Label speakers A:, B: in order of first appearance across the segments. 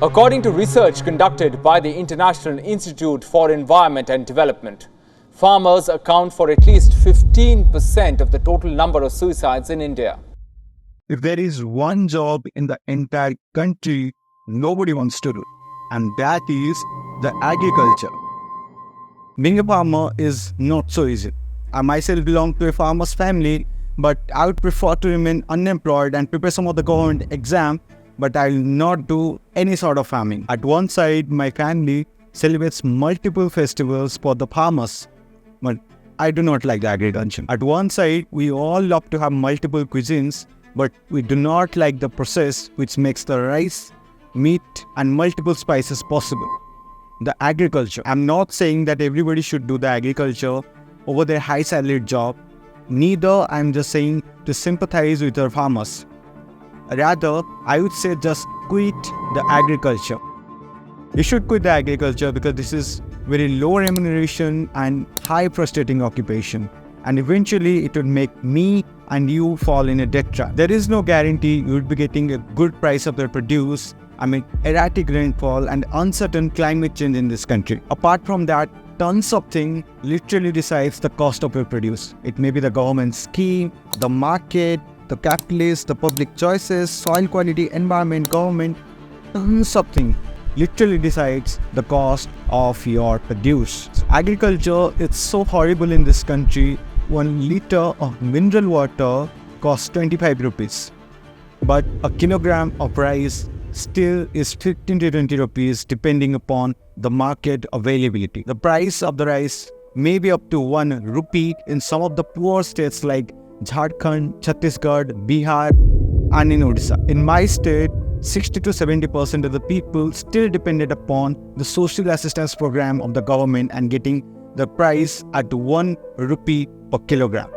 A: According to research conducted by the International Institute for Environment and Development, farmers account for at least 15% of the total number of suicides in India.
B: If there is one job in the entire country nobody wants to do, and that is the agriculture. Being a farmer is not so easy. I myself belong to a farmer's family, but I would prefer to remain unemployed and prepare some of the government exam, but I will not do any sort of farming. At one side, my family celebrates multiple festivals for the farmers, but I do not like the agriculture. At one side, we all love to have multiple cuisines, but we do not like the process which makes the rice, meat and multiple spices possible. The agriculture. I'm not saying that everybody should do the agriculture over their high salaried job. Neither I'm just saying to sympathize with our farmers. Rather, I would say just quit the agriculture. You should quit the agriculture because this is very low remuneration and high frustrating occupation. And eventually it would make me and you fall in a debt trap. There is no guarantee you would be getting a good price of their produce amid erratic rainfall and uncertain climate change in this country. Apart from that, tons of things literally decides the cost of your produce. It may be the government scheme, the market, the capitalists, the public choices, soil quality, environment, government, tons of things literally decides the cost of your produce. Agriculture is so horrible in this country. 1 liter of mineral water costs 25 rupees. But a kilogram of rice still is 15 to 20 rupees depending upon the market availability. The price of the rice may be up to 1 rupee in some of the poor states like Jharkhand, Chhattisgarh, Bihar and in Odisha. In my state, 60 to 70% of the people still depended upon the social assistance program of the government and getting the price at 1 rupee per kilogram.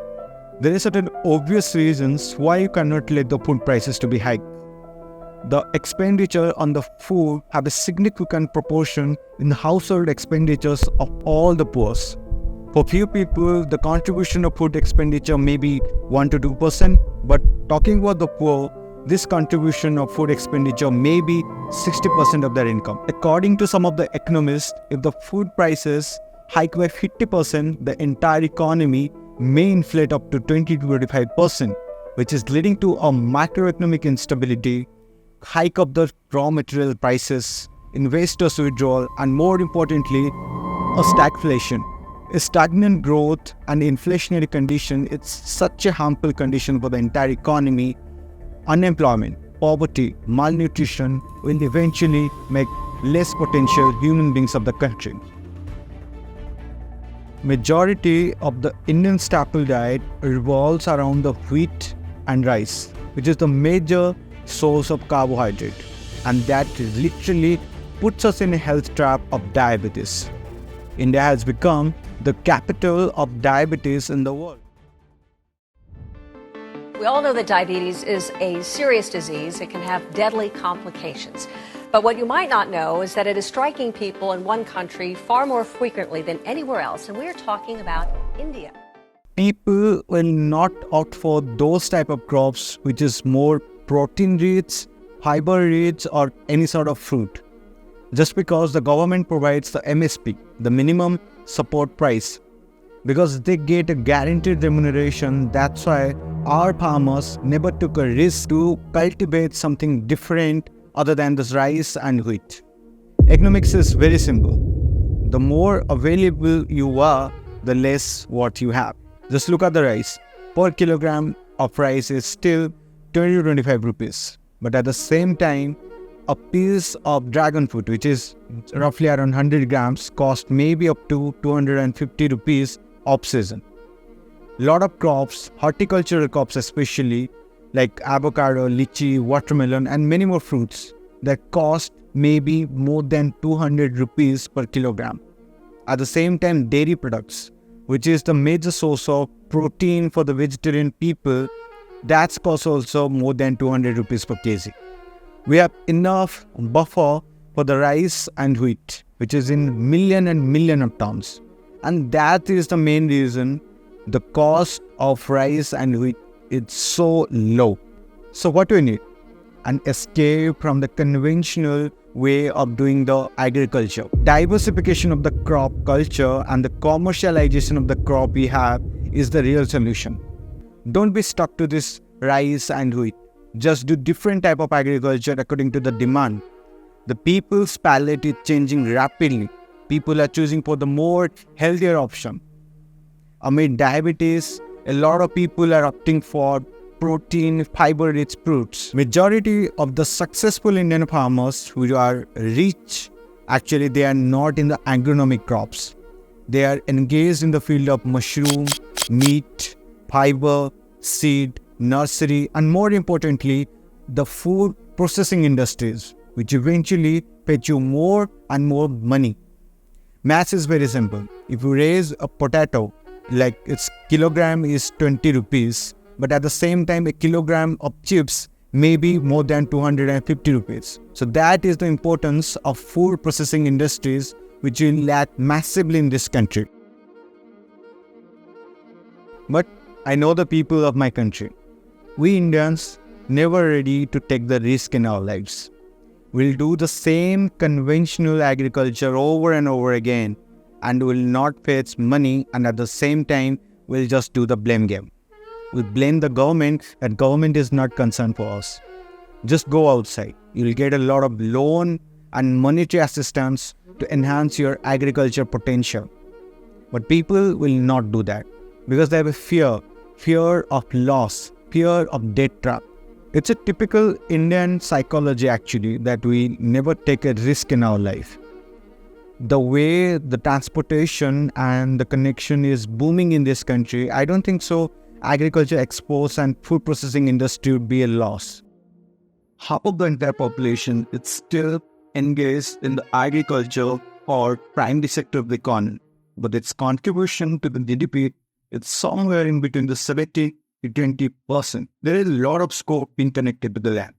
B: There are certain obvious reasons why you cannot let the food prices to be hiked. The expenditure on the food have a significant proportion in the household expenditures of all the poor. For few people, the contribution of food expenditure may be 1 to 2%, but talking about the poor, this contribution of food expenditure may be 60% of their income. According to some of the economists, if the food prices hike by 50%, the entire economy may inflate up to 20 to 25%, which is leading to a macroeconomic instability, hike of the raw material prices, investors withdrawal, and more importantly, a stagflation. A stagnant growth and inflationary condition, it's such a harmful condition for the entire economy. Unemployment, poverty, malnutrition will eventually make less potential human beings of the country. Majority of the Indian staple diet revolves around the wheat and rice, which is the major source of carbohydrate, and that literally puts us in a health trap of diabetes. India has become the capital of diabetes in the world.
C: We all know that diabetes is a serious disease. It can have deadly complications. But what you might not know is that it is striking people in one country far more frequently than anywhere else, and we are talking about India.
B: People will not opt for those type of crops which is more protein rich, fiber rich or any sort of fruit. Just because the government provides the MSP, the minimum support price, because they get a guaranteed remuneration, that's why our farmers never took a risk to cultivate something different other than this rice and wheat. Economics is very simple. The more available you are, the less what you have. Just look at the rice. Per kilogram of rice is still 20 to 25 rupees. But at the same time, a piece of dragon fruit, which is roughly around 100 grams, cost maybe up to 250 rupees off season. Lot of crops, horticultural crops especially, like avocado, lychee, watermelon and many more fruits that cost maybe more than 200 rupees per kilogram. At the same time, dairy products, which is the major source of protein for the vegetarian people, that's cost also more than 200 rupees per kg. We have enough buffer for the rice and wheat, which is in million and million of tons. And that is the main reason the cost of rice and wheat is so low. So what do we need? and escape from the conventional way of doing the agriculture. Diversification of the crop culture and the commercialization of the crop we have is the real solution. Don't be stuck to this rice and wheat. Just do different type of agriculture according to the demand. The people's palate is changing rapidly. People are choosing for the more healthier option. Amid diabetes, a lot of people are opting for protein, fiber-rich fruits. Majority of the successful Indian farmers who are rich, actually they are not in the agronomic crops. They are engaged in the field of mushroom, meat, fiber, seed, nursery, and more importantly, the food processing industries, which eventually fetch you more and more money. Math is very simple. If you raise a potato, like its kilogram is 20 rupees, but at the same time, a kilogram of chips may be more than 250 rupees. So that is the importance of food processing industries, which will lack massively in this country. But I know the people of my country. We Indians never ready to take the risk in our lives. We'll do the same conventional agriculture over and over again and will not fetch money, and at the same time we'll just do the blame game. We blame the government that government is not concerned for us. Just go outside. You'll get a lot of loan and monetary assistance to enhance your agriculture potential. But people will not do that because they have a fear of loss, fear of debt trap. It's a typical Indian psychology actually, that we never take a risk in our life. The way the transportation and the connection is booming in this country, I don't think so agriculture exports and food processing industry would be a loss. Half of the entire population is still engaged in the agriculture or primary sector of the economy, but its contribution to the GDP is somewhere in between the 70 to 20%. There is a lot of scope being connected to the land.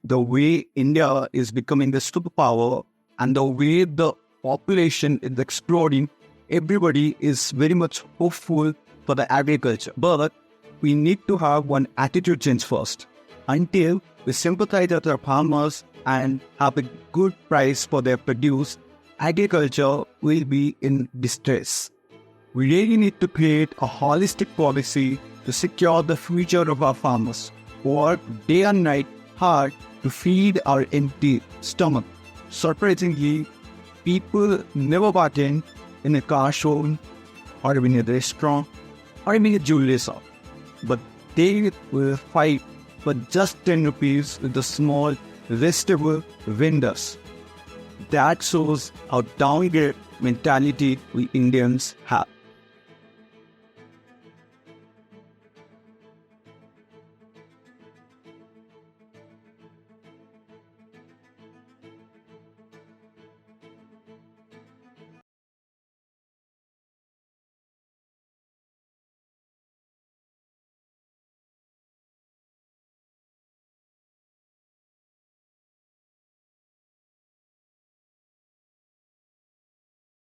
B: The way India is becoming the superpower and the way the population is exploding, everybody is very much hopeful for the agriculture. But we need to have one attitude change first. Until we sympathize with our farmers and have a good price for their produce, agriculture will be in distress. We really need to create a holistic policy to secure the future of our farmers who work day and night hard to feed our empty stomach. Surprisingly, people never bargain in a car showroom or in a restaurant or in a jewelry shop, but they will fight for just 10 rupees with the small vegetable vendors. That shows how downgrade mentality we Indians have.